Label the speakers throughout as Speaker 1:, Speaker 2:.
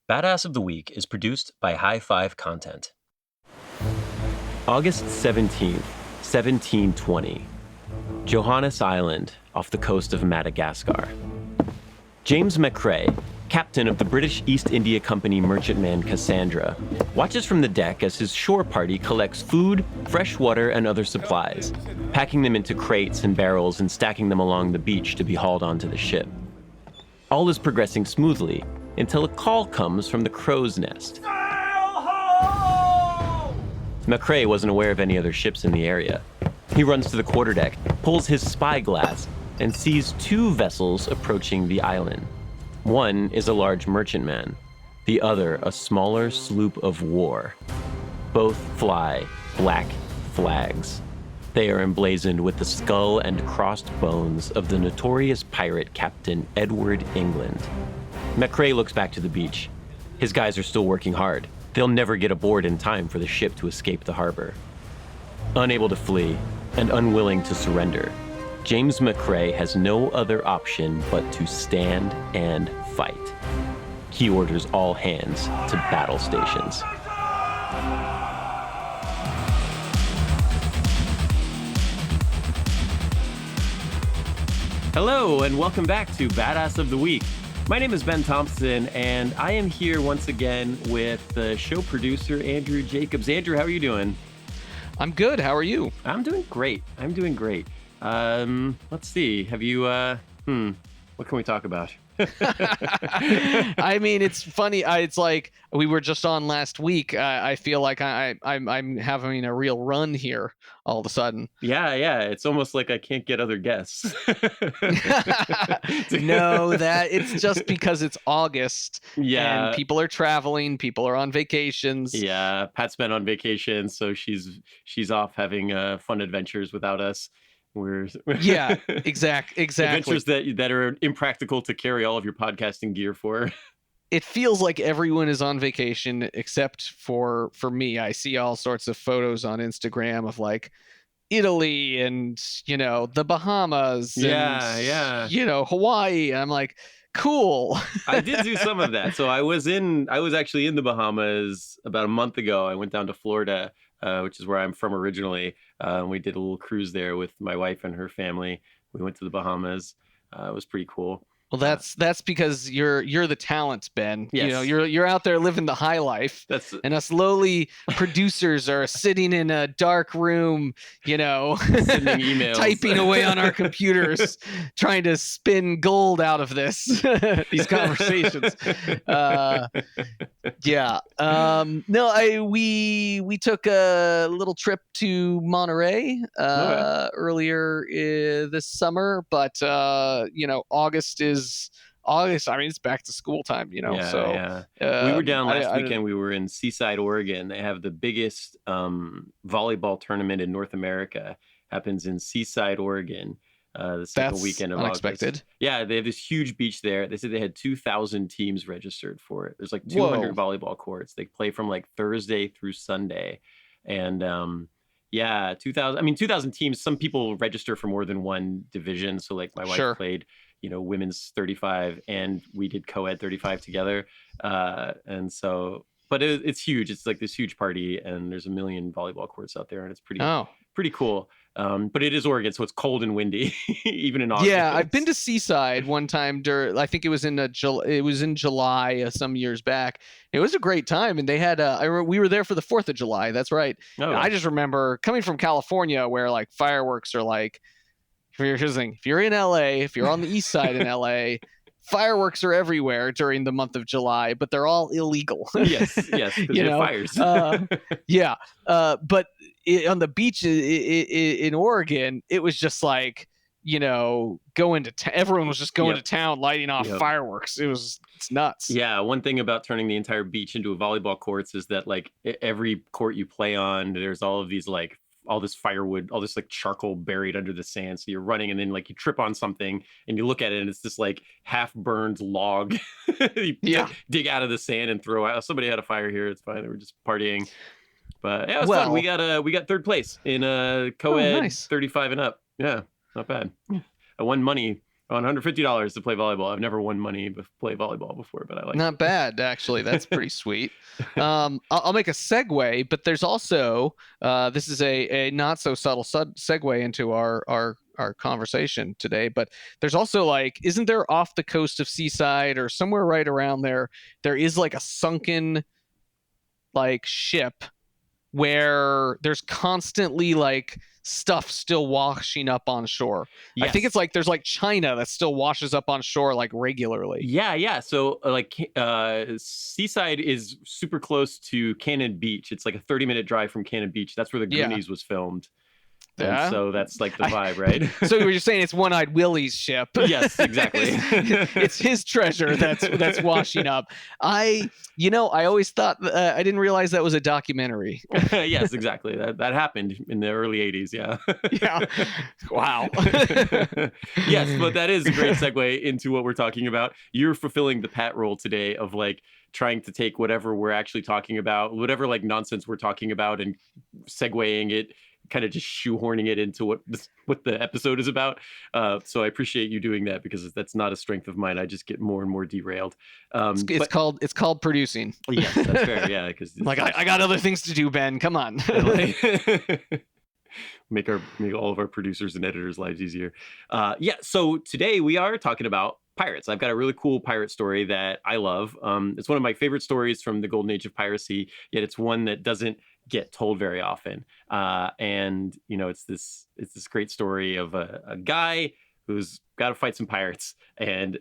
Speaker 1: Badass of the Week is produced by High Five Content.
Speaker 2: August 17th, 1720. Johannes Island, off the coast of Madagascar. James Macrae, captain of the British East India Company merchantman Cassandra, watches from the deck as his shore party collects food, fresh water, and other supplies, packing them into crates and barrels and stacking them along the beach to be hauled onto the ship. All is progressing smoothly until a call comes from the crow's nest. Macrae wasn't aware of any other ships in the area. He runs to the quarterdeck, pulls his spyglass, and sees two vessels approaching the island. One is a large merchantman, the other a smaller sloop of war. Both fly black flags. They are emblazoned with the skull and crossed bones of the notorious pirate Captain Edward England. Macrae looks back to the beach. His guys are still working hard. They'll never get aboard in time for the ship to escape the harbor. Unable to flee and unwilling to surrender, James Macrae has no other option but to stand and fight. He orders all hands to battle stations. Hello, and welcome back to Badass of the Week. My name is Ben Thompson, and I am here once again with the show producer, Andrew Jacobs. Andrew, how are you doing?
Speaker 3: I'm good. How are you?
Speaker 2: I'm doing great. Let's see. Have you, what can we talk about?
Speaker 3: I mean, it's funny. It's like we were just on last week. I feel like I'm having a real run here all of a sudden.
Speaker 2: Yeah. It's almost like I can't get other guests.
Speaker 3: No, that it's just because it's August.
Speaker 2: Yeah.
Speaker 3: And people are traveling. People are on vacations.
Speaker 2: Yeah. Pat's been on vacation, so she's off having fun adventures without us.
Speaker 3: Yeah, exactly.
Speaker 2: Adventures that are impractical to carry all of your podcasting gear for.
Speaker 3: It feels like everyone is on vacation except for me. I see all sorts of photos on Instagram of like Italy and, the Bahamas and, Hawaii. I'm like, cool.
Speaker 2: I did do some of that. So I was actually in the Bahamas about a month ago. I went down to Florida, which is where I'm from originally. We did a little cruise there with my wife and her family. We went to the Bahamas. It was pretty cool.
Speaker 3: Well, that's because you're the talent, Ben.
Speaker 2: Yes.
Speaker 3: You're out there living the high life. And us lowly producers are sitting in a dark room,
Speaker 2: sending emails,
Speaker 3: typing away on our computers, trying to spin gold out of these conversations. Yeah. No, we took a little trip to Monterey earlier this summer, but August. I mean, it's back to school time,
Speaker 2: we were down last weekend. We were in Seaside, Oregon. They have the biggest volleyball tournament in North America. Happens in Seaside, Oregon. The second weekend of
Speaker 3: unexpected.
Speaker 2: August. Yeah, they have this huge beach there. They said they had 2,000 teams registered for it. There's like 200 volleyball courts. They play from like Thursday through Sunday. And 2,000 teams. Some people register for more than one division. So like my wife played women's 35 and we did co-ed 35 together. But it's huge. It's like this huge party and there's a million volleyball courts out there and it's pretty cool. But it is Oregon, so it's cold and windy, even in August.
Speaker 3: Yeah, I've been to Seaside one time I think it was in July some years back. It was a great time, and they had we were there for the 4th of July. That's right.
Speaker 2: Oh.
Speaker 3: I just remember coming from California, where like fireworks are like. Here's the thing: if you're in LA, if you're on the east side in LA. Fireworks are everywhere during the month of July, but they're all illegal.
Speaker 2: Yes, fires.
Speaker 3: But on the beach in Oregon, it was just like, going to everyone was just going to town, lighting off fireworks. It's nuts.
Speaker 2: Yeah, one thing about turning the entire beach into a volleyball courts is that like every court you play on, there's all of these like all this firewood, all this like charcoal buried under the sand. So you're running and then like you trip on something and you look at it and it's this like half burned log. You dig out of the sand and throw out. Somebody had a fire here. It's fine. They were just partying. But yeah, it was fun. We got third place in co-ed 35 and up. Yeah, not bad. I won money $150 to play volleyball. I've never won money to play volleyball before, but I like
Speaker 3: Not
Speaker 2: it.
Speaker 3: bad, actually. That's pretty sweet. I'll make a segue, but there's also this is a not so subtle segue into our conversation today. But there's also like, isn't there off the coast of Seaside or somewhere right around there? There is like a sunken like ship where there's constantly like stuff still washing up on shore. I think
Speaker 2: Yes.
Speaker 3: it's like there's like China that still washes up on shore like regularly.
Speaker 2: Yeah. So Seaside is super close to Cannon Beach. It's like a 30-minute drive from Cannon Beach. That's where the
Speaker 3: Yeah.
Speaker 2: Goonies was filmed. And
Speaker 3: Yeah.
Speaker 2: so that's like the vibe, right?
Speaker 3: So you're saying it's One-Eyed Willie's ship?
Speaker 2: Yes, exactly.
Speaker 3: It's his treasure that's washing up. I always thought I didn't realize that was a documentary.
Speaker 2: Yes, exactly. That happened in the early 80s. Yeah.
Speaker 3: Yeah. Wow.
Speaker 2: Yes, but that is a great segue into what we're talking about. You're fulfilling the Pat role today of like trying to take whatever we're actually talking about, whatever like nonsense we're talking about, and segueing it, kind of just shoehorning it into what the episode is about. So I appreciate you doing that, because that's not a strength of mine. I just get more and more derailed.
Speaker 3: It's called producing.
Speaker 2: Yes, that's fair. Yeah, because
Speaker 3: Like I got other things to do, Ben. Come on.
Speaker 2: make all of our producers and editors' lives easier. So today we are talking about pirates. I've got a really cool pirate story that I love. It's one of my favorite stories from the golden age of piracy, yet it's one that doesn't get told very often. And it's this great story of a guy who's got to fight some pirates, and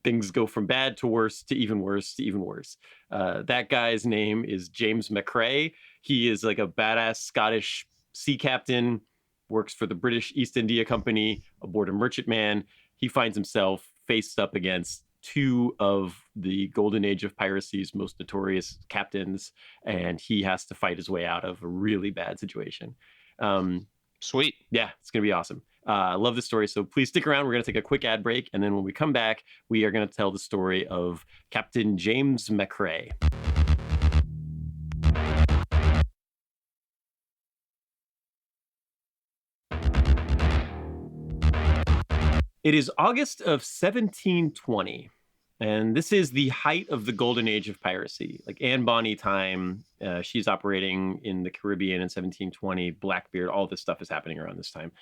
Speaker 2: things go from bad to worse to even worse to even worse. That guy's name is James Macrae. He is like a badass Scottish sea captain, works for the British East India Company aboard a merchantman. He finds himself faced up against two of the golden age of piracy's most notorious captains, and he has to fight his way out of a really bad situation.
Speaker 3: Sweet.
Speaker 2: Yeah, it's gonna be awesome. I love this story, so please stick around. We're gonna take a quick ad break, and then when we come back, we are gonna tell the story of Captain James Macrae. It is August of 1720, and this is the height of the golden age of piracy. Like Anne Bonny time, she's operating in the Caribbean in 1720. Blackbeard, all this stuff is happening around this time.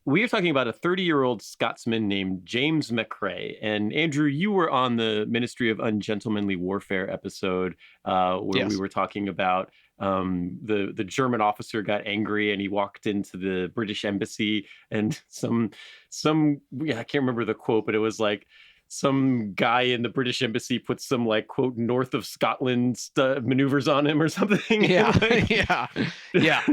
Speaker 2: We are talking about a 30-year-old Scotsman named James Macrae. And Andrew, you were on the Ministry of Ungentlemanly Warfare episode where
Speaker 3: Yes.
Speaker 2: we were talking about the German officer got angry and he walked into the British embassy, and some I can't remember the quote, but it was like some guy in the British embassy put some like quote north of Scotland maneuvers on him or something.
Speaker 3: Yeah.
Speaker 2: Like,
Speaker 3: Yeah.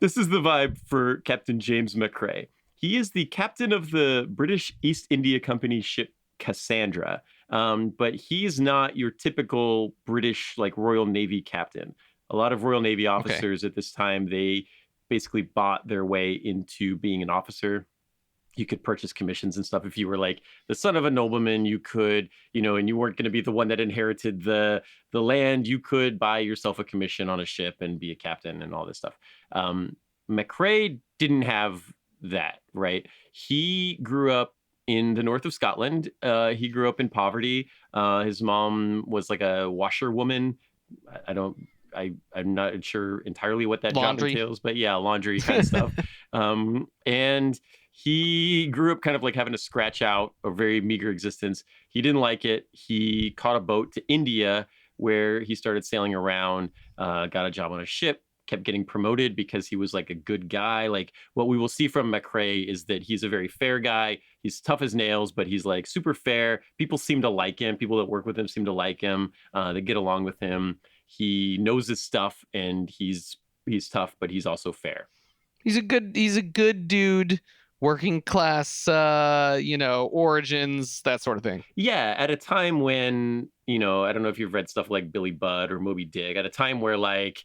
Speaker 2: This is the vibe for Captain James Macrae. He is the captain of the British East India Company ship Cassandra, but he's not your typical British like Royal Navy captain. A lot of Royal Navy officers at this time, they basically bought their way into being an officer. You could purchase commissions and stuff. If you were like the son of a nobleman, you could, and you weren't going to be the one that inherited the land, you could buy yourself a commission on a ship and be a captain and all this stuff. Macrae didn't have that, right? He grew up in the north of Scotland. He grew up in poverty. His mom was like a washerwoman. I'm not sure entirely what that
Speaker 3: Laundry.
Speaker 2: job entails, but yeah, laundry kind of stuff. And he grew up kind of like having to scratch out a very meager existence. He didn't like it. He caught a boat to India, where he started sailing around, got a job on a ship, kept getting promoted because he was like a good guy. Like what we will see from Macrae is that he's a very fair guy. He's tough as nails, but he's like super fair. People seem to like him. People that work with him seem to like him. They get along with him. He knows his stuff, and he's tough, but he's also fair.
Speaker 3: He's a good dude, working class, origins, that sort of thing.
Speaker 2: Yeah, at a time when, I don't know if you've read stuff like Billy Budd or Moby Dick, at a time where like,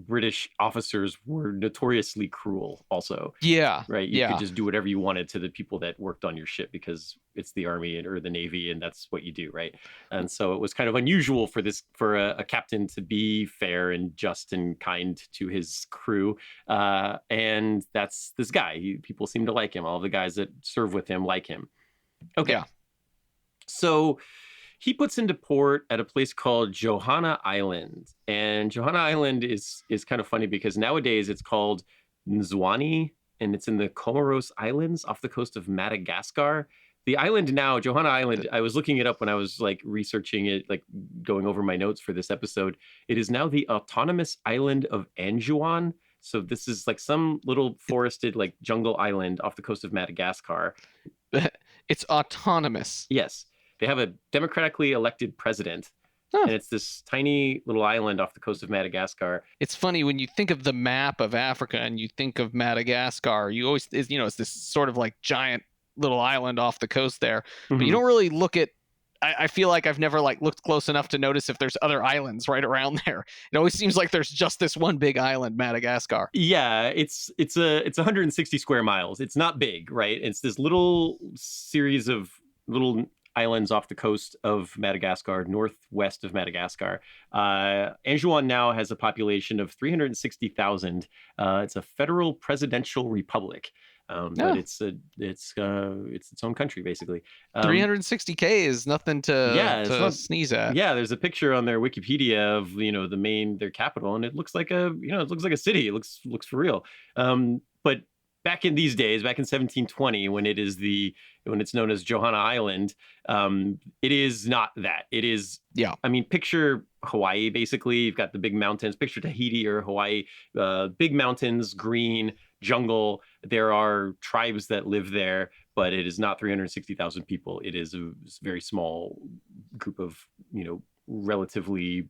Speaker 2: British officers were notoriously cruel also.
Speaker 3: Yeah.
Speaker 2: Right. You
Speaker 3: Yeah.
Speaker 2: could just do whatever you wanted to the people that worked on your ship because it's the army or the navy, and that's what you do. Right. And so it was kind of unusual for a captain to be fair and just and kind to his crew. And that's this guy. People seem to like him. All the guys that serve with him like him. Okay.
Speaker 3: Yeah.
Speaker 2: So he puts into port at a place called Johanna Island. And Johanna Island is kind of funny because nowadays it's called Nzwani, and it's in the Comoros Islands off the coast of Madagascar. The island now, Johanna Island, I was looking it up when I was like researching it, like going over my notes for this episode. It is now the autonomous island of Anjouan. So this is like some little forested like jungle island off the coast of Madagascar.
Speaker 3: It's autonomous.
Speaker 2: Yes. They have a democratically elected president.
Speaker 3: Huh.
Speaker 2: And it's this tiny little island off the coast of Madagascar.
Speaker 3: It's funny when you think of the map of Africa and you think of Madagascar, you always, it's this sort of like giant little island off the coast there, but you don't really look at, I feel like I've never like looked close enough to notice if there's other islands right around there. It always seems like there's just this one big island, Madagascar.
Speaker 2: Yeah, it's 160 square miles. It's not big, right? It's this little series of little islands off the coast of Madagascar, northwest of Madagascar. Anjouan now has a population of 360,000. It's a federal presidential republic. But it's its own country basically.
Speaker 3: 360K is nothing to sneeze at.
Speaker 2: Yeah, there's a picture on their Wikipedia of their capital, and it looks like a city. It looks for real. But back in these days, back in 1720, when it's known as Johanna Island, it is not that. It is.
Speaker 3: Yeah.
Speaker 2: I mean, picture Hawaii. Basically, you've got the big mountains. Picture Tahiti or Hawaii. Big mountains, green jungle. There are tribes that live there, but it is not 360,000 people. It is a very small group of relatively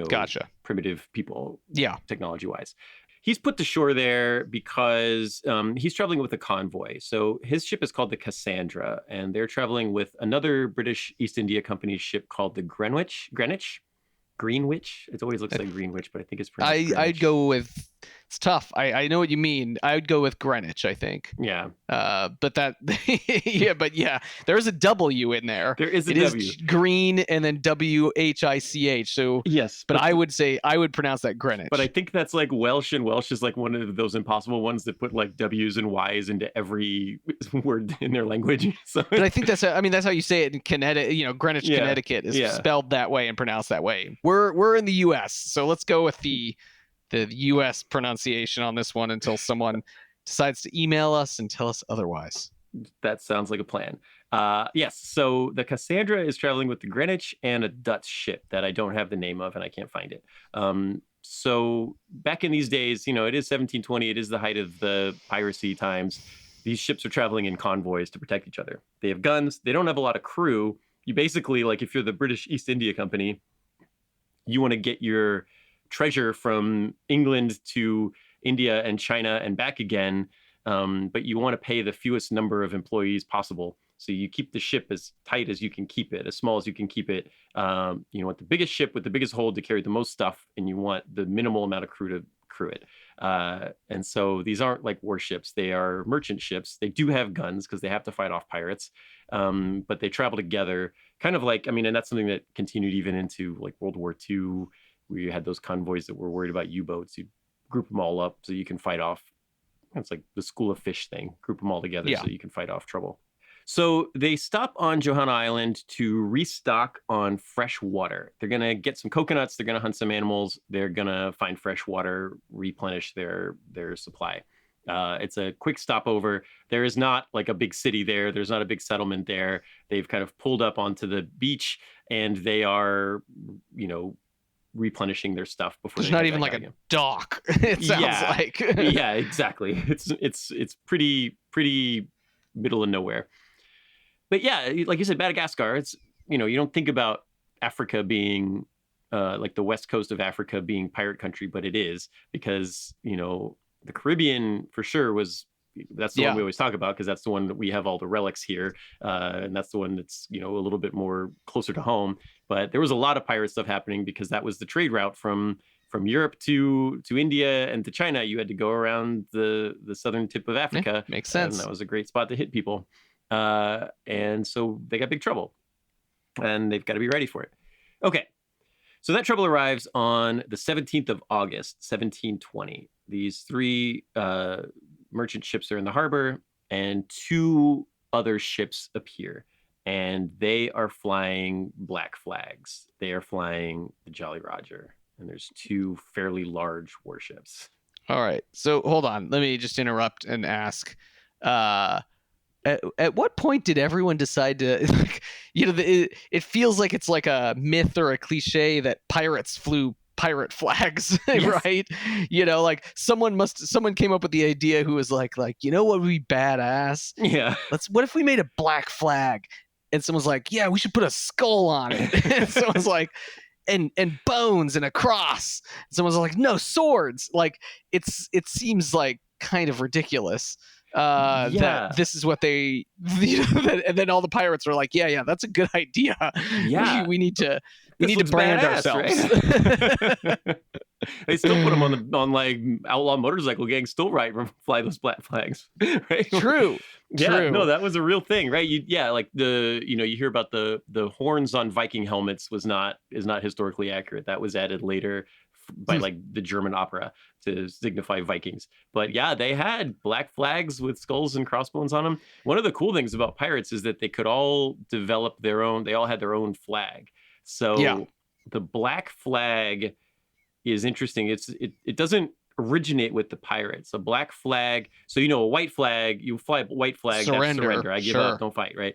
Speaker 3: Gotcha.
Speaker 2: primitive people.
Speaker 3: Yeah.
Speaker 2: Technology wise. He's put to shore there because he's traveling with a convoy. So his ship is called the Cassandra, and they're traveling with another British East India Company ship called the Greenwich. It always looks like Greenwich, but I think it's pronounced Greenwich.
Speaker 3: I'd go with. It's tough. I know what you mean. I would go with Greenwich, I think.
Speaker 2: Yeah.
Speaker 3: But that, yeah, there's a W in there.
Speaker 2: There is a
Speaker 3: W. It is green and then WHICH. So
Speaker 2: yes,
Speaker 3: but I would pronounce that Greenwich.
Speaker 2: But I think that's like Welsh, and Welsh is like one of those impossible ones that put like W's and Y's into every word in their language. So,
Speaker 3: but I think that's how you say it in Connecticut. Greenwich, Connecticut is spelled that way and pronounced that way. We're in the U.S., so let's go with the U.S. pronunciation on this one until someone decides to email us and tell us otherwise.
Speaker 2: That sounds like a plan. Yes, so the Cassandra is traveling with the Greenwich and a Dutch ship that I don't have the name of and I can't find it. So back in these days, it is 1720. It is the height of the piracy times. These ships are traveling in convoys to protect each other. They have guns. They don't have a lot of crew. You basically, like if you're the British East India Company, you want to get your treasure from England to India and China and back again, but you want to pay the fewest number of employees possible. So you keep the ship as tight as you can keep it, as small as you can keep it. You want the biggest ship with the biggest hold to carry the most stuff, and you want the minimal amount of crew to crew it. And so these aren't like warships. They are merchant ships. They do have guns because they have to fight off pirates, but they travel together kind of like, and that's something that continued even into like World War II, where you had those convoys that were worried about U-boats. You group them all up so you can fight off. It's like the school of fish thing. Group them all together so you can fight off trouble. So they stop on Johanna Island to restock on fresh water. They're going to get some coconuts. They're going to hunt some animals. They're going to find fresh water, replenish their supply. It's a quick stopover. There is not like a big city there. There's not a big settlement there. They've kind of pulled up onto the beach, and they are, replenishing their stuff before.
Speaker 3: There's not even like a dock. It sounds like.
Speaker 2: Yeah, exactly. It's pretty middle of nowhere. But yeah, like you said, Madagascar. It's you don't think about Africa being like the west coast of Africa being pirate country, but it is because the Caribbean for sure was. That's the one we always talk about because that's the one that we have all the relics here, and that's the one that's a little bit more closer to home. But there was a lot of pirate stuff happening because that was the trade route from from Europe to India and to China, you had to go around the southern tip of Africa.
Speaker 3: Makes sense.
Speaker 2: And that was a great spot to hit people. And so they got big trouble, and they've got to be ready for it. Okay. So that trouble arrives on the 17th of August, 1720. These 3 merchant ships are in the harbor, and 2 other ships appear, and they are flying black flags. They are flying the Jolly Roger, and there's 2 fairly large warships.
Speaker 3: All right. So hold on. Let me just interrupt and ask. At what point did everyone decide to, like, it feels like it's like a myth or a cliche that pirates flew pirate flags, right? Like someone came up with the idea who was like, what would be badass?
Speaker 2: Yeah.
Speaker 3: What if we made a black flag? And someone's like, yeah, we should put a skull on it. And someone's like, and bones and a cross. And someone's like, no, swords. Like it seems like kind of ridiculous. That this is what they, and then all the pirates are like, yeah, that's a good idea.
Speaker 2: Yeah,
Speaker 3: we need to brand ourselves.
Speaker 2: Right? They still put them on like outlaw motorcycle gangs still fly those black flags, right?
Speaker 3: True.
Speaker 2: No, that was a real thing, right? You hear about the horns on Viking helmets is not historically accurate. That was added later by like the German opera to signify Vikings. But yeah, they had black flags with skulls and crossbones on them. One of the cool things about pirates is that they could all develop they all had their own flag. So the black flag is interesting. It doesn't originate with the pirates. A black flag, so a white flag, you fly a white flag, that's surrender. I give up, don't fight, right?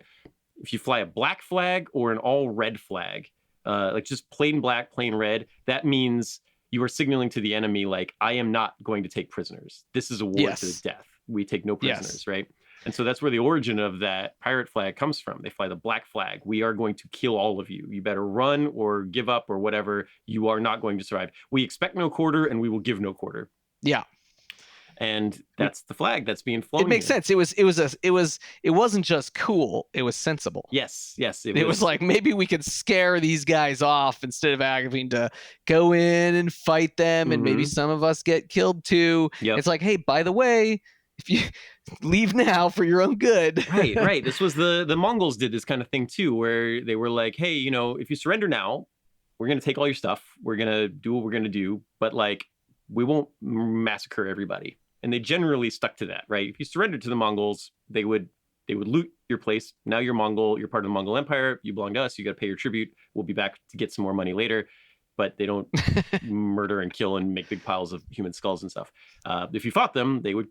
Speaker 2: If you fly a black flag or an all red flag, like just plain black, plain red, that means you are signaling to the enemy, like, I am not going to take prisoners. This is a war to the death. We take no prisoners, right? And so that's where the origin of that pirate flag comes from. They fly the black flag. We are going to kill all of you. You better run or give up or whatever. You are not going to survive. We expect no quarter, and we will give no quarter.
Speaker 3: Yeah.
Speaker 2: And that's the flag that's being flown.
Speaker 3: It makes sense. It wasn't just cool. It was sensible.
Speaker 2: Yes.
Speaker 3: It was like, maybe we could scare these guys off instead of having to go in and fight them, and maybe some of us get killed too. Yep. It's like, hey, by the way, if you leave now for your own good.
Speaker 2: Right. This was the Mongols did this kind of thing too, where they were like, hey, if you surrender now, we're going to take all your stuff. We're going to do what we're going to do. But like, we won't massacre everybody. And they generally stuck to that, right? If you surrendered to the Mongols, they would loot your place. Now you're Mongol. You're part of the Mongol Empire. You belong to us. You got to pay your tribute. We'll be back to get some more money later. But they don't murder and kill and make big piles of human skulls and stuff. If you fought them, they would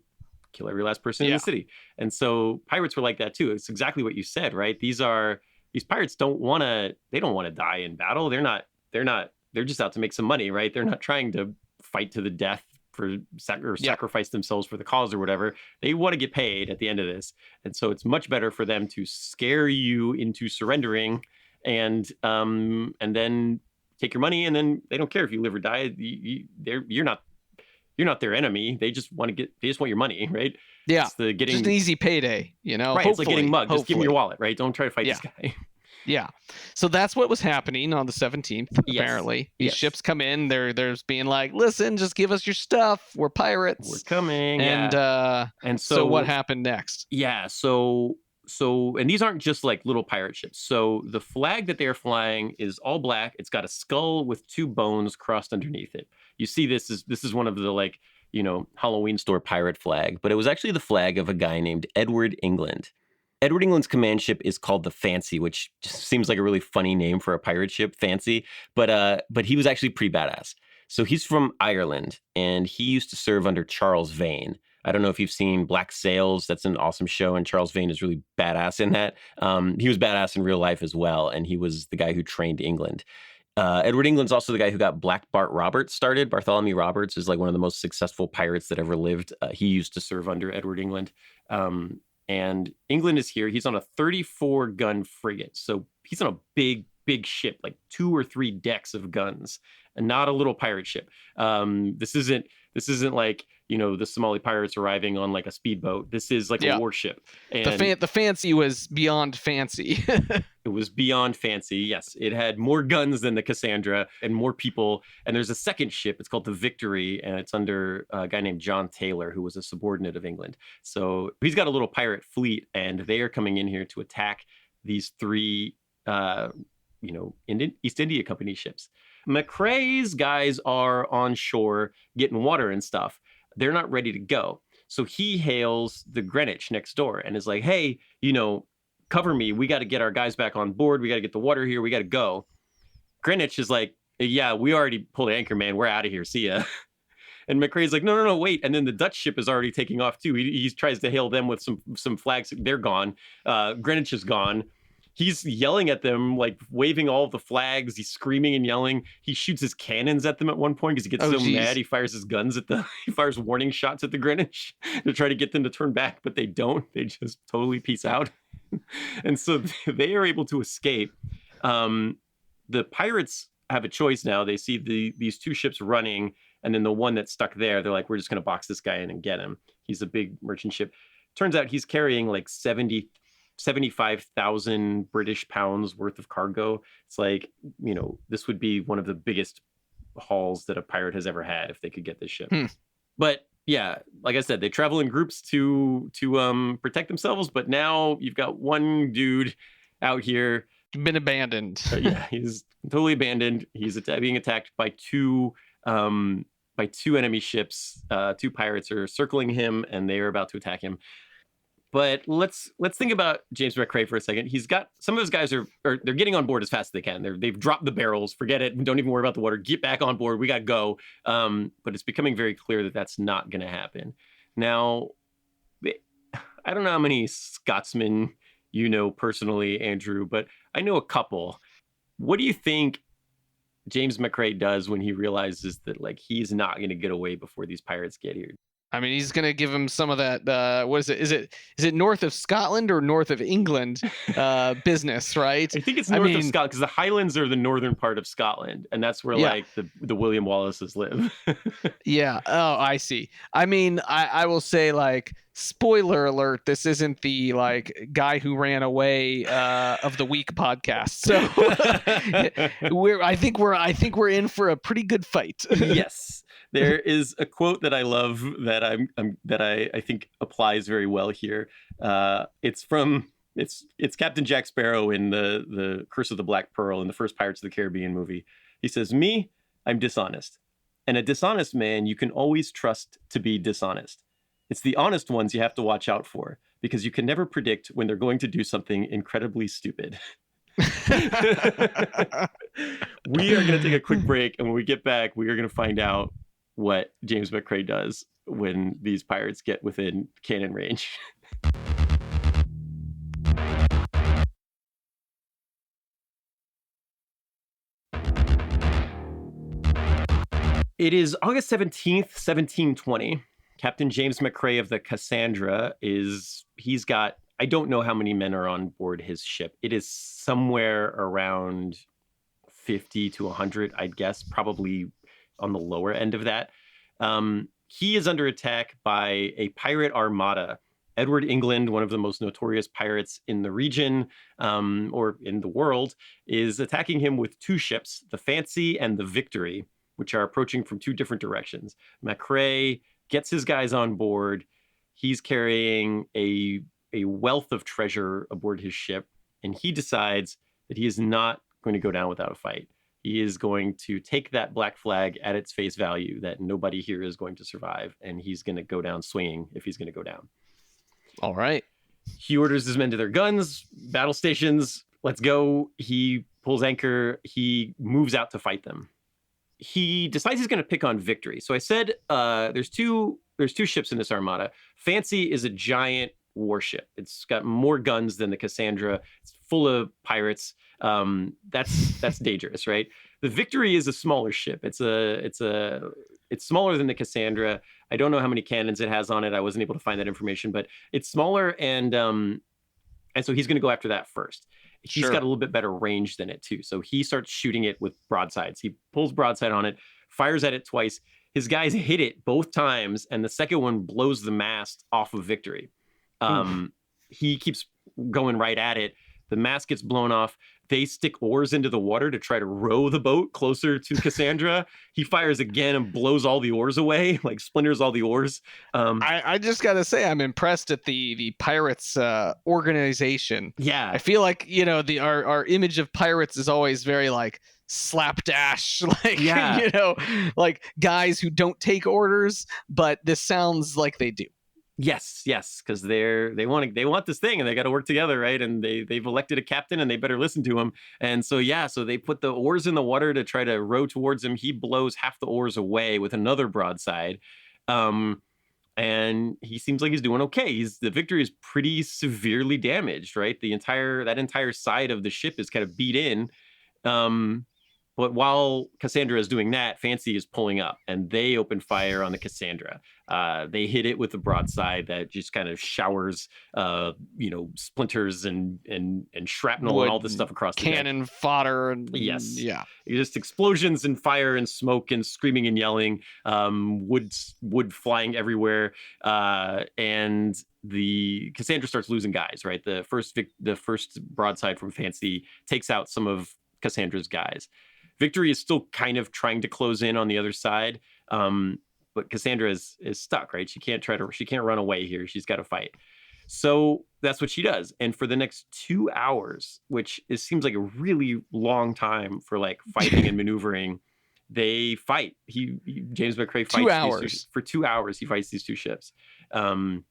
Speaker 2: kill every last person in the city. And so pirates were like that too. It's exactly what you said, right? These pirates don't want to die in battle. They're just out to make some money, right? They're not trying to fight to the death for sacrifice themselves for the cause or whatever. They want to get paid at the end of this. And so it's much better for them to scare you into surrendering and then take your money, and then they don't care if you live or die. You're not their enemy. They just want your money, right?
Speaker 3: Yeah.
Speaker 2: It's just
Speaker 3: an easy payday,
Speaker 2: Right. Hopefully. It's like getting mugged. Just give me your wallet, right? Don't try to fight this guy.
Speaker 3: Yeah. So that's what was happening on the 17th, apparently. These ships come in, there's being like, listen, just give us your stuff. We're pirates.
Speaker 2: We're coming.
Speaker 3: And so what happened next?
Speaker 2: Yeah. So and these aren't just like little pirate ships. So the flag that they're flying is all black. It's got a skull with 2 bones crossed underneath it. You see this is one of the Halloween store pirate flag, but it was actually the flag of a guy named Edward England. Edward England's command ship is called the Fancy, which just seems like a really funny name for a pirate ship, Fancy. But he was actually pretty badass. So he's from Ireland, and he used to serve under Charles Vane. I don't know if you've seen Black Sails. That's an awesome show, and Charles Vane is really badass in that. He was badass in real life as well, and he was the guy who trained England. Edward England's also the guy who got Black Bart Roberts started. Bartholomew Roberts is like one of the most successful pirates that ever lived. He used to serve under Edward England. And England is here. He's on a 34-gun frigate. So he's on a big big ship, like 2 or 3 decks of guns, and not a little pirate ship. This isn't like, the Somali pirates arriving on like a speedboat. This is like a warship. And
Speaker 3: the fancy was beyond fancy.
Speaker 2: it was beyond fancy. Yes, it had more guns than the Cassandra and more people. And there's a second ship. It's called the Victory, and it's under a guy named John Taylor, who was a subordinate of England. So he's got a little pirate fleet, and they are coming in here to attack these 3, East India Company ships. Macrae's guys are on shore getting water and stuff. They're not ready to go. So he hails the Greenwich next door and is like, hey, cover me. We got to get our guys back on board. We got to get the water here. We got to go. Greenwich is like, yeah, we already pulled anchor, man. We're out of here. See ya. And Macrae's like, no, wait. And then the Dutch ship is already taking off too. He tries to hail them with some flags. They're gone. Greenwich is gone. He's yelling at them, like waving all of the flags. He's screaming and yelling. He shoots his cannons at them at one point because he gets mad. He fires his guns he fires warning shots at the Greenwich to try to get them to turn back, but they don't. They just totally peace out. And so they are able to escape. The pirates have a choice now. They see these 2 ships running, and then the one that's stuck there, they're like, we're just going to box this guy in and get him. He's a big merchant ship. Turns out he's carrying like 75,000 British pounds worth of cargo. It's like, this would be one of the biggest hauls that a pirate has ever had if they could get this ship. But yeah, like I said, they travel in groups to protect themselves. But now you've got one dude out here.
Speaker 3: Been abandoned.
Speaker 2: Yeah, he's totally abandoned. He's being attacked by two enemy ships. 2 pirates are circling him, and they are about to attack him. But let's think about James Macrae for a second. He's got some of his guys they're getting on board as fast as they can. They've dropped the barrels. Forget it. Don't even worry about the water. Get back on board. We got to go. But it's becoming very clear that that's not going to happen. Now, I don't know how many Scotsmen you know personally, Andrew, but I know a couple. What do you think James Macrae does when he realizes that like he's not going to get away before these pirates get here?
Speaker 3: I mean, he's going to give him some of that. What is it? Is it north of Scotland or north of England business, right?
Speaker 2: I think it's north of Scotland, because the Highlands are the northern part of Scotland, and that's where like the William Wallaces live.
Speaker 3: Yeah. Oh, I see. I mean, I will say, like, spoiler alert, this isn't the like guy who ran away of the week podcast. So I think we're in for a pretty good fight.
Speaker 2: Yes. There is a quote that I love that I think applies very well here. It's Captain Jack Sparrow in the Curse of the Black Pearl in the first Pirates of the Caribbean movie. He says, "Me, I'm dishonest. And a dishonest man you can always trust to be dishonest. It's the honest ones you have to watch out for, because you can never predict when they're going to do something incredibly stupid." We are going to take a quick break, and when we get back, we are going to find out what James Macrae does when these pirates get within cannon range. It is August 17th, 1720. Captain James Macrae of the Cassandra he's got, I don't know how many men are on board his ship. It is somewhere around 50 to 100, I'd guess, probably on the lower end of that. He is under attack by a pirate armada. Edward England, one of the most notorious pirates in the region or in the world, is attacking him with 2 ships, the Fancy and the Victory, which are approaching from 2 different directions. Macrae gets his guys on board. He's carrying a wealth of treasure aboard his ship, and he decides that he is not going to go down without a fight. He is going to take that black flag at its face value, that nobody here is going to survive, and he's going to go down swinging if he's going to go down.
Speaker 3: All right.
Speaker 2: He orders his men to their guns, battle stations, let's go. He pulls anchor. He moves out to fight them. He decides he's going to pick on Victory. So I said there's two ships in this armada. Fancy is a giant warship. It's got more guns than the Cassandra. It's full of pirates. That's dangerous, right? The Victory is a smaller ship. It's smaller than the Cassandra. I don't know how many cannons it has on it. I wasn't able to find that information, but it's smaller, and so he's going to go after that first. he's
Speaker 3: Sure.
Speaker 2: got a little bit better range than it too. So he starts shooting it with broadsides. He pulls broadside on it, fires at it twice. His guys hit it both times, and the second one blows the mast off of Victory. He keeps going right at it. The mast gets blown off. They stick oars into the water to try to row the boat closer to Cassandra. He fires again and blows all the oars away, like splinters all the oars.
Speaker 3: I just gotta say, I'm impressed at the pirates organization.
Speaker 2: Yeah,
Speaker 3: I feel like, you know, our image of pirates is always very like slapdash, like,
Speaker 2: Yeah.
Speaker 3: you know, like guys who don't take orders, but this sounds like they do.
Speaker 2: Yes, because they want this thing, and they got to work together, right? And they've elected a captain, and they better listen to him. And so so they put the oars in the water to try to row towards him. He blows half the oars away with another broadside, and he seems like he's doing okay. The Victory is pretty severely damaged, right? That entire side of the ship is kind of beat in. But while Cassandra is doing that, Fancy is pulling up, and they open fire on the Cassandra. They hit it with a broadside that just kind of showers, splinters and shrapnel
Speaker 3: Wood
Speaker 2: and all this stuff across the deck.
Speaker 3: Cannon fodder and
Speaker 2: Yes.
Speaker 3: yeah.
Speaker 2: Just explosions and fire and smoke and screaming and yelling, wood flying everywhere, and the Cassandra starts losing guys. Right, the first broadside from Fancy takes out some of Cassandra's guys. Victory is still kind of trying to close in on the other side, but Cassandra is stuck. Right, she can't run away here. She's got to fight. So that's what she does. And for the next 2 hours, which seems like a really long time for like fighting and maneuvering, they fight. James Macrae fights
Speaker 3: 2 hours.
Speaker 2: For 2 hours. He fights these two ships, and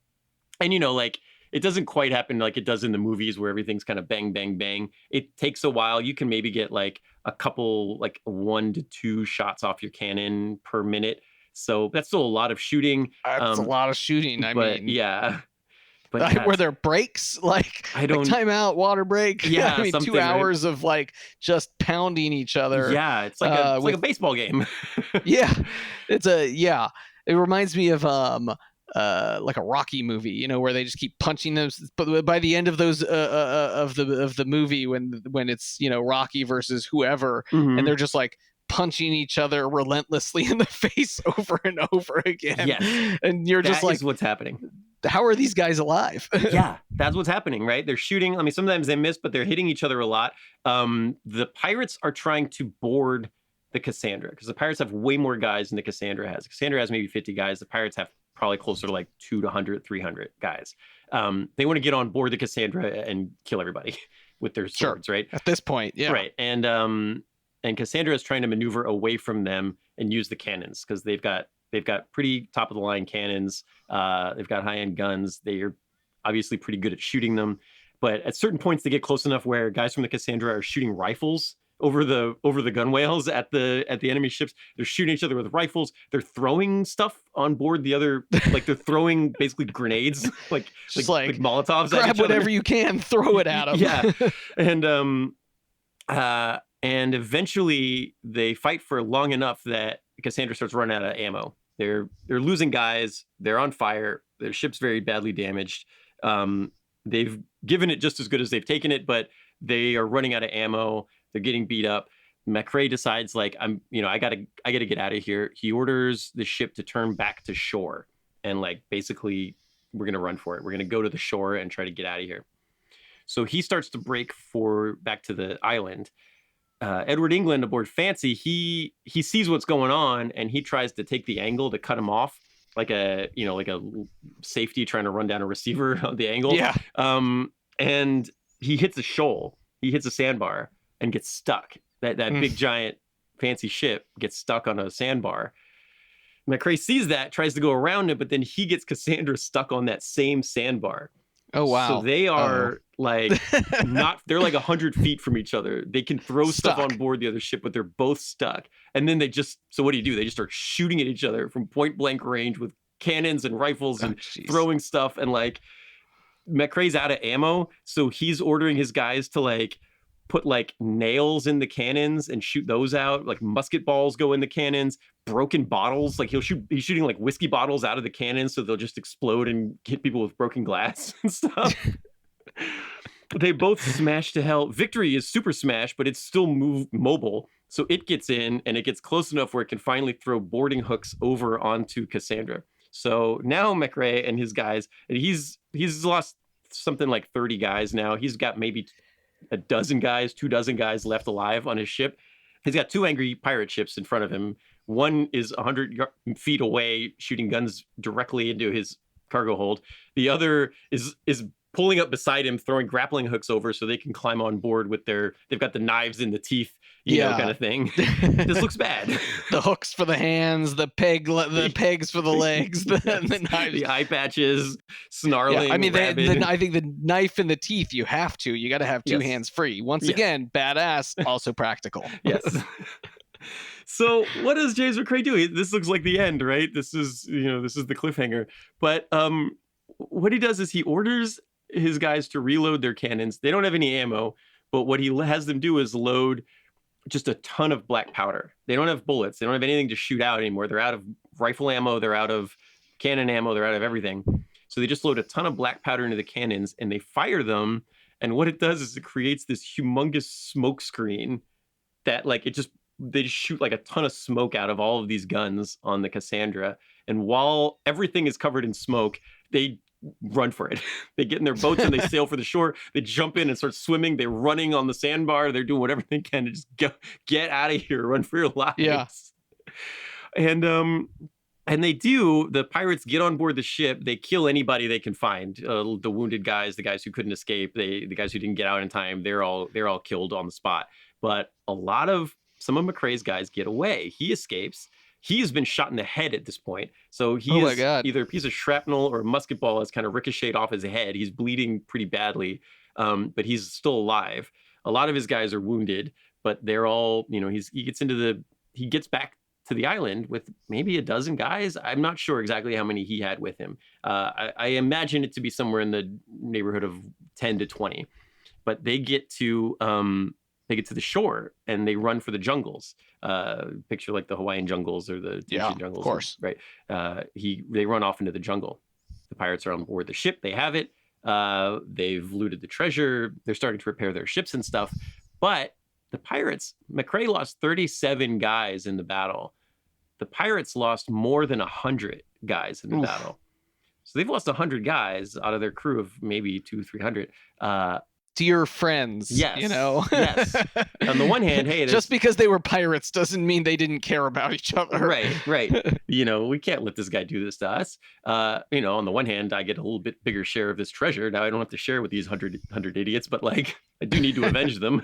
Speaker 2: like. It doesn't quite happen like it does in the movies where everything's kind of bang, bang, bang. It takes a while. You can maybe get like a couple, like 1 to 2 shots off your cannon per minute. So that's still a lot of shooting.
Speaker 3: That's a lot of shooting. I mean,
Speaker 2: yeah. But
Speaker 3: were there breaks? Like,
Speaker 2: I don't
Speaker 3: like timeout, water break?
Speaker 2: Yeah,
Speaker 3: I mean, 2 hours of like just pounding each other.
Speaker 2: Yeah, it's like like a baseball game.
Speaker 3: Yeah, it reminds me of like a Rocky movie, you know, where they just keep punching them. But by the end of those of the movie, when it's, you know, Rocky versus whoever, and they're just like punching each other relentlessly in the face over and over again.
Speaker 2: Yes.
Speaker 3: And you're just like,
Speaker 2: what's happening.
Speaker 3: How are these guys alive?
Speaker 2: Yeah, that's what's happening, right? They're shooting. I mean, sometimes they miss, but they're hitting each other a lot. The pirates are trying to board the Cassandra because the pirates have way more guys than the Cassandra has. Cassandra has maybe 50 guys. The pirates have probably closer to like 200, 300 guys. They want to get on board the Cassandra and kill everybody with their swords, right?
Speaker 3: At this point, yeah.
Speaker 2: Right. And Cassandra is trying to maneuver away from them and use the cannons because they've got pretty top of the line cannons. They've got high end guns. They are obviously pretty good at shooting them. But at certain points, they get close enough where guys from the Cassandra are shooting rifles over the gunwales at the enemy ships. They're shooting each other with rifles. They're throwing stuff on board the other, like they're throwing basically grenades, like Molotovs.
Speaker 3: Grab whatever you can, throw it at them.
Speaker 2: Yeah, and eventually they fight for long enough that Cassandra starts running out of ammo. They're losing guys. They're on fire. Their ship's very badly damaged. They've given it just as good as they've taken it, but they are running out of ammo. They're getting beat up. Macrae decides, like, I gotta get out of here. He orders the ship to turn back to shore, and like basically, we're gonna run for it. We're gonna go to the shore and try to get out of here. So he starts to break back to the island. Edward England aboard Fancy, he sees what's going on, and he tries to take the angle to cut him off, like a safety trying to run down a receiver on the angle.
Speaker 3: Yeah.
Speaker 2: And he hits a shoal. He hits a sandbar and gets stuck. That big giant Fancy ship gets stuck on a sandbar. Macrae sees that, tries to go around it, but then he gets Cassandra stuck on that same sandbar.
Speaker 3: Oh, wow.
Speaker 2: So they are like they're like 100 feet from each other. They can throw stuff on board the other ship, but they're both stuck. And then so what do? They just start shooting at each other from point blank range with cannons and rifles and throwing stuff. And like Macrae's out of ammo. So he's ordering his guys to like put like nails in the cannons and shoot those out. Like musket balls go in the cannons, broken bottles. Like he's shooting like whiskey bottles out of the cannons so they'll just explode and hit people with broken glass and stuff. They both smash to hell. Victory is super smash, but it's still mobile. So it gets in and it gets close enough where it can finally throw boarding hooks over onto Cassandra. So now Macrae and his guys, and he's lost something like 30 guys now. He's got maybe a dozen guys, 24 guys left alive on his ship. He's got 2 angry pirate ships in front of him. One is 100 feet away, shooting guns directly into his cargo hold. The other is pulling up beside him, throwing grappling hooks over so they can climb on board with they've got the knives in the teeth, you know, kind of thing. This looks bad.
Speaker 3: The hooks for the hands, the pegs for the legs, the knives.
Speaker 2: The eye patches, snarling.
Speaker 3: Yeah, I mean, I think the knife in the teeth, you got to have 2 hands free. Once again, badass, also practical.
Speaker 2: Yes. So what does James Macrae do? This looks like the end, right? This is the cliffhanger. But what he does is he orders his guys to reload their cannons. They don't have any ammo, but what he has them do is load just a ton of black powder. They don't have bullets. They don't have anything to shoot out anymore. They're out of rifle ammo. They're out of cannon ammo. They're out of everything. So they just load a ton of black powder into the cannons and they fire them. And what it does is it creates this humongous smoke screen that they just shoot like a ton of smoke out of all of these guns on the Cassandra. And while everything is covered in smoke, they run for it. They get in their boats and they sail for the shore. They jump in and start swimming. They're running on the sandbar. They're doing whatever they can to just get out of here, run for your lives.
Speaker 3: Yeah.
Speaker 2: And they do. The pirates get on board the ship. They kill anybody they can find. The wounded guys, the guys who couldn't escape, the guys who didn't get out in time. They're all killed on the spot. But some of Macrae's guys get away. He escapes. He has been shot in the head at this point. So he is either a piece of shrapnel or a musket ball has kind of ricocheted off his head. He's bleeding pretty badly, but he's still alive. A lot of his guys are wounded, but they're all, he gets back to the island with maybe a dozen guys. I'm not sure exactly how many he had with him. I imagine it to be somewhere in the neighborhood of 10 to 20, but they get to the shore and they run for the jungles. Picture like the Hawaiian jungles or the Tahitian jungles.
Speaker 3: Of course.
Speaker 2: Right. They run off into the jungle. The pirates are on board the ship. They have it. They've looted the treasure. They're starting to repair their ships and stuff. But the pirates, Macrae lost 37 guys in the battle. The pirates lost more than 100 guys in the battle. So they've lost 100 guys out of their crew of maybe 200-300.
Speaker 3: Dear friends,
Speaker 2: yes. Yes. On the one hand, hey,
Speaker 3: just because they were pirates doesn't mean they didn't care about each other.
Speaker 2: Right. We can't let this guy do this to us. On the one hand, I get a little bit bigger share of this treasure. Now I don't have to share with these 100 idiots, but I do need to avenge them.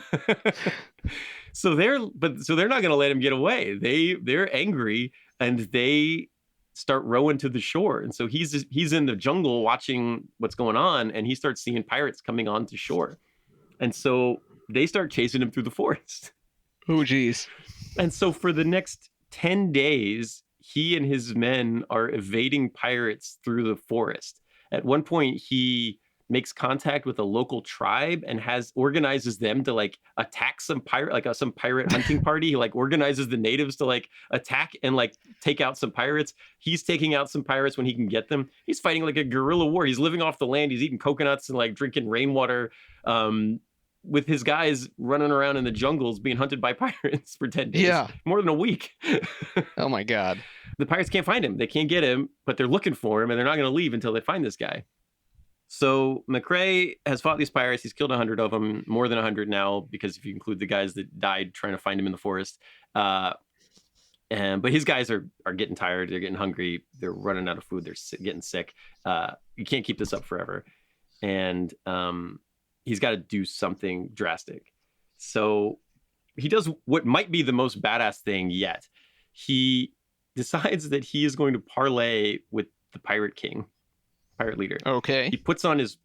Speaker 2: So they're not going to let him get away. They're angry and they start rowing to the shore. And so he's in the jungle watching what's going on, and he starts seeing pirates coming onto shore. And so they start chasing him through the forest.
Speaker 3: Oh, geez.
Speaker 2: And so for the next 10 days, he and his men are evading pirates through the forest. At one point, he makes contact with a local tribe and organizes them to attack some pirate, some pirate hunting party. He organizes the natives to attack and take out some pirates. He's taking out some pirates when he can get them. He's fighting like a guerrilla war. He's living off the land. He's eating coconuts and drinking rainwater, with his guys running around in the jungles being hunted by pirates for 10 days.
Speaker 3: Yeah.
Speaker 2: More than a week.
Speaker 3: Oh my God.
Speaker 2: The pirates can't find him. They can't get him, but they're looking for him and they're not going to leave until they find this guy. So Macrae has fought these pirates. He's killed 100 of them, more than 100 now, because if you include the guys that died trying to find him in the forest. But his guys are getting tired. They're getting hungry. They're running out of food. They're getting sick. You can't keep this up forever. And he's got to do something drastic. So he does what might be the most badass thing yet. He decides that he is going to parlay with the pirate leader.
Speaker 3: Okay.
Speaker 2: He puts on his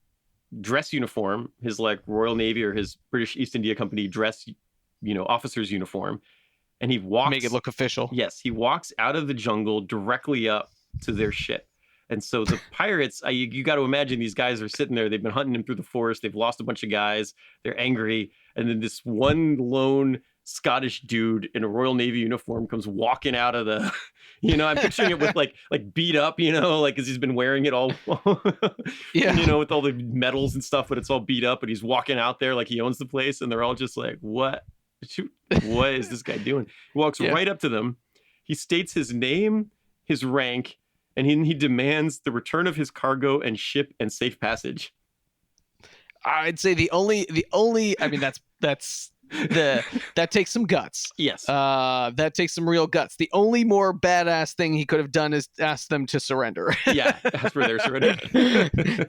Speaker 2: dress uniform, his Royal Navy or his British East India Company dress, officer's uniform. And he walks.
Speaker 3: Make it look official.
Speaker 2: Yes. He walks out of the jungle directly up to their ship. And so the pirates, you got to imagine these guys are sitting there. They've been hunting him through the forest. They've lost a bunch of guys. They're angry. And then this one lone Scottish dude in a Royal Navy uniform comes walking out of the, I'm picturing it with like beat up, like as he's been wearing it all,
Speaker 3: Yeah.
Speaker 2: with all the medals and stuff, but it's all beat up, and he's walking out there like he owns the place, and they're all just like, what is this guy doing? He walks right up to them. He states his name, his rank, and he demands the return of his cargo and ship and safe passage.
Speaker 3: I'd say the only I mean that takes some guts.
Speaker 2: Yes.
Speaker 3: That takes some real guts. The only more badass thing he could have done is ask them to surrender.
Speaker 2: Yeah, ask for their surrender.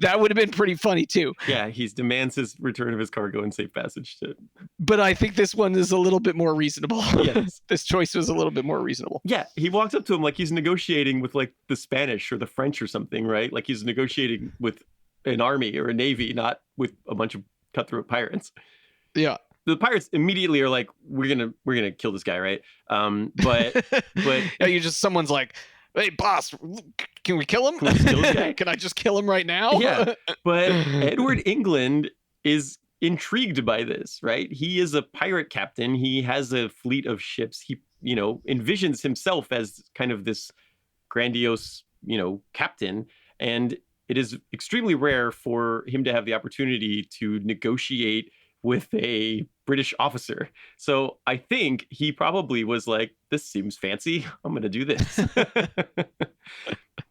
Speaker 3: That would have been pretty funny too.
Speaker 2: Yeah, he demands his return of his cargo and safe passage to.
Speaker 3: But I think this one is a little bit more reasonable.
Speaker 2: Yes.
Speaker 3: This choice was a little bit more reasonable.
Speaker 2: Yeah, he walks up to him like he's negotiating with like the Spanish or the French or something, right? Like he's negotiating with an army or a navy, not with a bunch of cutthroat pirates.
Speaker 3: Yeah.
Speaker 2: The pirates immediately are like, we're gonna kill this guy, right? But
Speaker 3: yeah, someone's like, hey boss, can we kill him?
Speaker 2: Can we kill this guy?
Speaker 3: Can I just kill him right now?
Speaker 2: Yeah. But Edward England is intrigued by this, right? He is a pirate captain. He has a fleet of ships. He, envisions himself as kind of this grandiose, captain. And it is extremely rare for him to have the opportunity to negotiate with a British officer. So I think he probably was like, this seems fancy. I'm going to do this.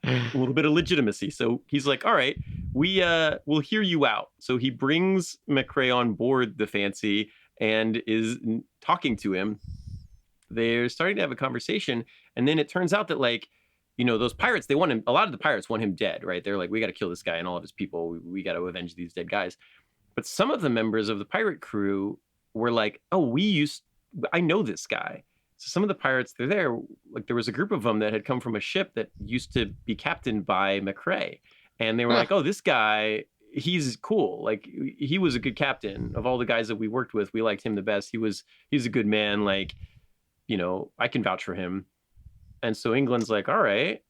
Speaker 2: A little bit of legitimacy. So he's like, all right, we'll hear you out. So he brings Macrae on board the Fancy and is talking to him. They're starting to have a conversation. And then it turns out that like, those pirates, they want him. A lot of the pirates want him dead, right? They're like, we got to kill this guy and all of his people. We got to avenge these dead guys. But some of the members of the pirate crew were like, oh, I know this guy. So some of the pirates, they're there. Like there was a group of them that had come from a ship that used to be captained by Macrae. And they were like, oh, this guy, he's cool. Like he was a good captain. Of all the guys that we worked with, we liked him the best. He's a good man. Like, I can vouch for him. And so England's like, all right,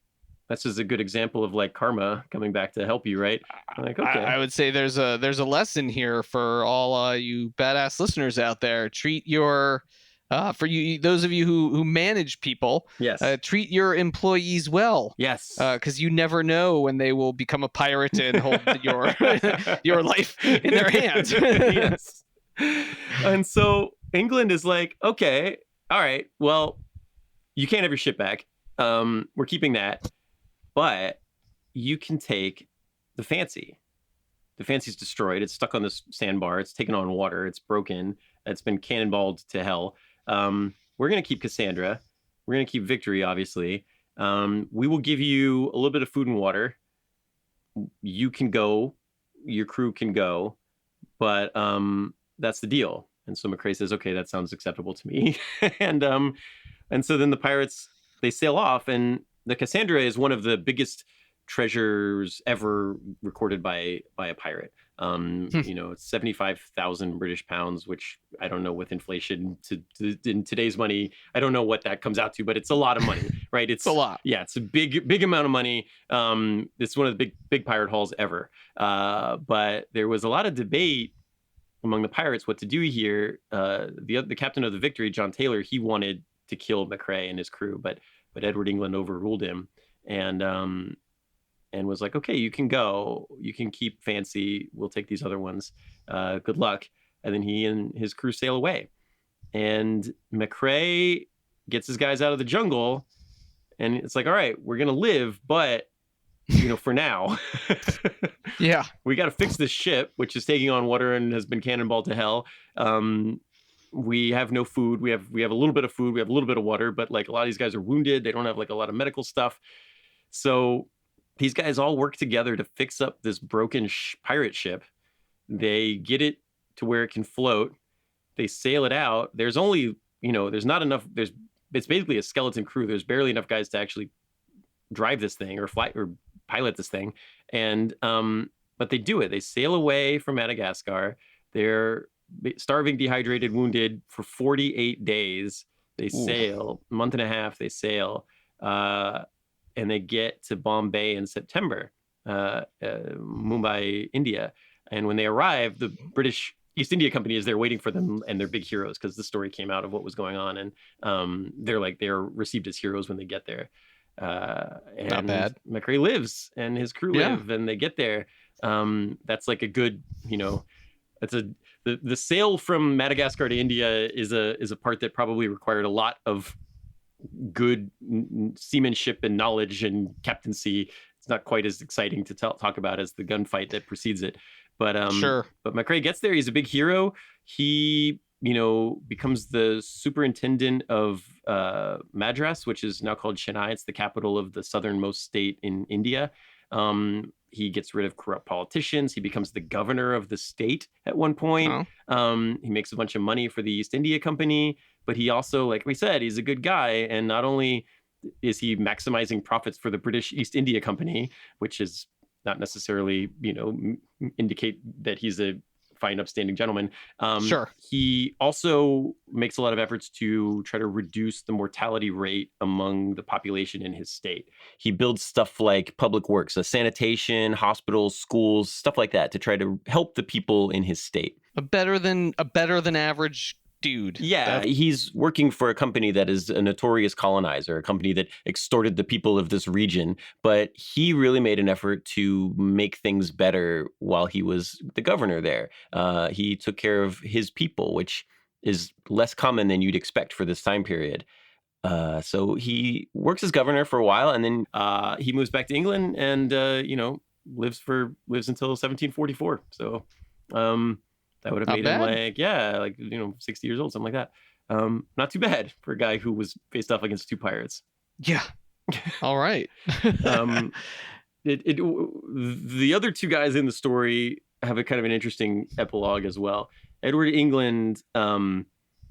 Speaker 2: this is a good example of like karma coming back to help you, right? I'm like, okay.
Speaker 3: I would say there's a lesson here for all you badass listeners out there. Treat your those of you who manage people,
Speaker 2: yes,
Speaker 3: treat your employees well.
Speaker 2: Yes,
Speaker 3: because you never know when they will become a pirate and hold your life in their hands.
Speaker 2: Yes. And so England is like, okay, all right, well, you can't have your ship back. We're keeping that. But you can take the Fancy. The Fancy's destroyed. It's stuck on this sandbar. It's taken on water. It's broken. It's been cannonballed to hell. We're going to keep Cassandra. We're going to keep Victory, obviously. We will give you a little bit of food and water. You can go. Your crew can go. But that's the deal. And so Macrae says, okay, that sounds acceptable to me. And so then the pirates, they sail off, and the Cassandra is one of the biggest treasures ever recorded by a pirate. It's 75,000 British pounds, which I don't know with inflation in today's money. I don't know what that comes out to, but it's a lot of money, right? It's a lot. Yeah, it's a big amount of money. It's one of the big pirate hauls ever. But there was a lot of debate among the pirates what to do here. The captain of the Victory, John Taylor, he wanted to kill Macrae and his crew, but Edward England overruled him and was like, okay, you can go, you can keep Fancy, we'll take these other ones, good luck. And then he and his crew sail away, and Macrae gets his guys out of the jungle, and it's like, all right, we're gonna live, but for now,
Speaker 3: yeah,
Speaker 2: we got to fix this ship, which is taking on water and has been cannonballed to hell. We have no food. We have a little bit of food. We have a little bit of water, but like a lot of these guys are wounded. They don't have like a lot of medical stuff. So these guys all work together to fix up this broken pirate ship. They get it to where it can float. They sail it out. There's only, there's not enough. It's basically a skeleton crew. There's barely enough guys to actually drive this thing or fly or pilot this thing. And, but they do it. They sail away from Madagascar. They're starving, dehydrated, wounded for 48 days. They sail, a month and a half, they sail, and they get to Bombay in September, Mumbai, India. And when they arrive, the British East India Company is there waiting for them, and they're big heroes because the story came out of what was going on, and they're received as heroes when they get there. And
Speaker 3: Not bad.
Speaker 2: Macrae lives, and his crew live, and they get there. That's like a good, that's the sail from Madagascar to India is a part that probably required a lot of good seamanship and knowledge and captaincy. It's not quite as exciting to talk about as the gunfight that precedes it. But
Speaker 3: Sure.
Speaker 2: But Macrae gets there. He's a big hero. He becomes the superintendent of Madras, which is now called Chennai. It's the capital of the southernmost state in India. He gets rid of corrupt politicians. He becomes the governor of the state at one point. Oh. He makes a bunch of money for the East India Company, but he also, like we said, he's a good guy. And not only is he maximizing profits for the British East India Company, which is not necessarily, indicate that he's a fine, upstanding gentleman.
Speaker 3: Sure.
Speaker 2: He also makes a lot of efforts to try to reduce the mortality rate among the population in his state. He builds stuff like public works, sanitation, hospitals, schools, stuff like that to try to help the people in his state.
Speaker 3: A better than average dude.
Speaker 2: Yeah, he's working for a company that is a notorious colonizer, a company that extorted the people of this region. But he really made an effort to make things better while he was the governor there. He took care of his people, which is less common than you'd expect for this time period. So he works as governor for a while, and then he moves back to England and, lives until 1744. So that would have made him 60 years old, something like that. Not too bad for a guy who was faced off against two pirates.
Speaker 3: Yeah. All right.
Speaker 2: The other two guys in the story have a kind of an interesting epilogue as well. Edward England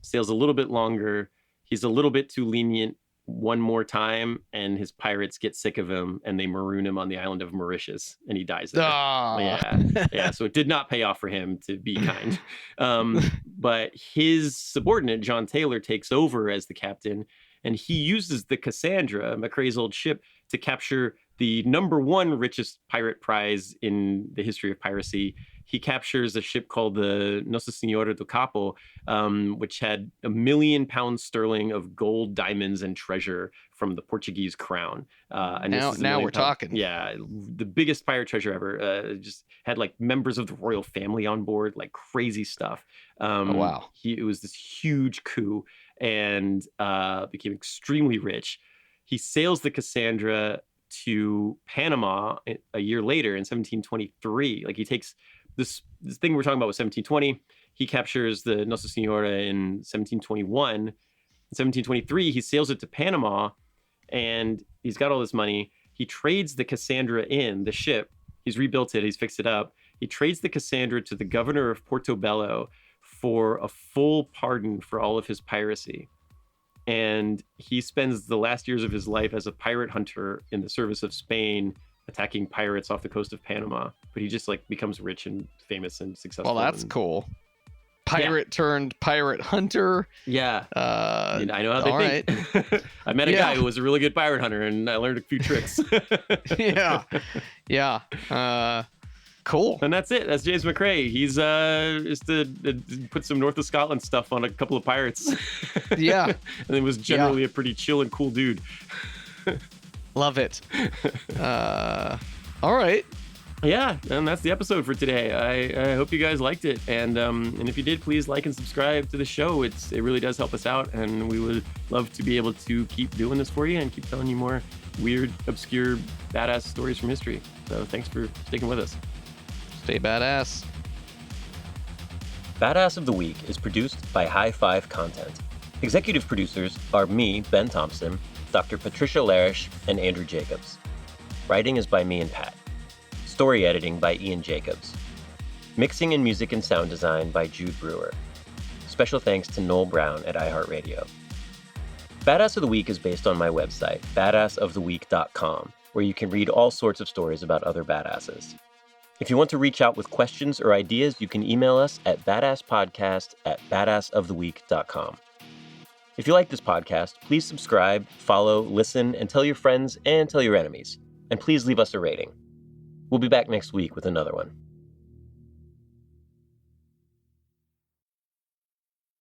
Speaker 2: sails a little bit longer. He's a little bit too lenient one more time, and his pirates get sick of him and they maroon him on the island of Mauritius, and he dies there. Yeah. So it did not pay off for him to be kind. But his subordinate, John Taylor, takes over as the captain, and he uses the Cassandra, Macrae's old ship, to capture the #1 richest pirate prize in the history of piracy. He captures a ship called the Nossa Senhora do Capo, which had £1 million sterling of gold, diamonds, and treasure from the Portuguese crown. And
Speaker 3: now we're talking.
Speaker 2: Yeah, the biggest pirate treasure ever. Just had like members of the royal family on board, like crazy stuff.
Speaker 3: Wow.
Speaker 2: It was this huge coup, and became extremely rich. He sails the Cassandra to Panama a year later in 1723. Like, he takes this thing we're talking about was 1720. He captures the Nossa Senhora in 1721. In 1723, he sails it to Panama, and he's got all this money. He trades the Cassandra the ship. He's rebuilt it. He's fixed it up. He trades the Cassandra to the governor of Portobello for a full pardon for all of his piracy. And he spends the last years of his life as a pirate hunter in the service of Spain, attacking pirates off the coast of Panama. But he just becomes rich and famous and successful.
Speaker 3: Well, that's cool. Pirate turned pirate hunter.
Speaker 2: Yeah. I know how they think. I met a guy who was a really good pirate hunter, and I learned a few tricks.
Speaker 3: Yeah. Cool.
Speaker 2: And that's it. That's James Macrae. He's just to put some North of Scotland stuff on a couple of pirates.
Speaker 3: Yeah.
Speaker 2: And it was generally a pretty chill and cool dude.
Speaker 3: Love it. All right.
Speaker 2: Yeah, and that's the episode for today. I hope you guys liked it, and if you did, please like and subscribe to the show. It really does help us out, and we would love to be able to keep doing this for you and keep telling you more weird, obscure, badass stories from history. So thanks for sticking with us.
Speaker 3: Stay badass.
Speaker 1: Badass of the Week is produced by High Five Content. Executive producers are me, Ben Thompson, Dr. Patricia Larish, and Andrew Jacobs. Writing is by me and Pat. Story editing by Ian Jacobs. Mixing and music and sound design by Jude Brewer. Special thanks to Noel Brown at iHeartRadio. Badass of the Week is based on my website, badassoftheweek.com, where you can read all sorts of stories about other badasses. If you want to reach out with questions or ideas, you can email us at badasspodcast@badassoftheweek.com. If you like this podcast, please subscribe, follow, listen, and tell your friends and tell your enemies. And please leave us a rating. We'll be back next week with another one.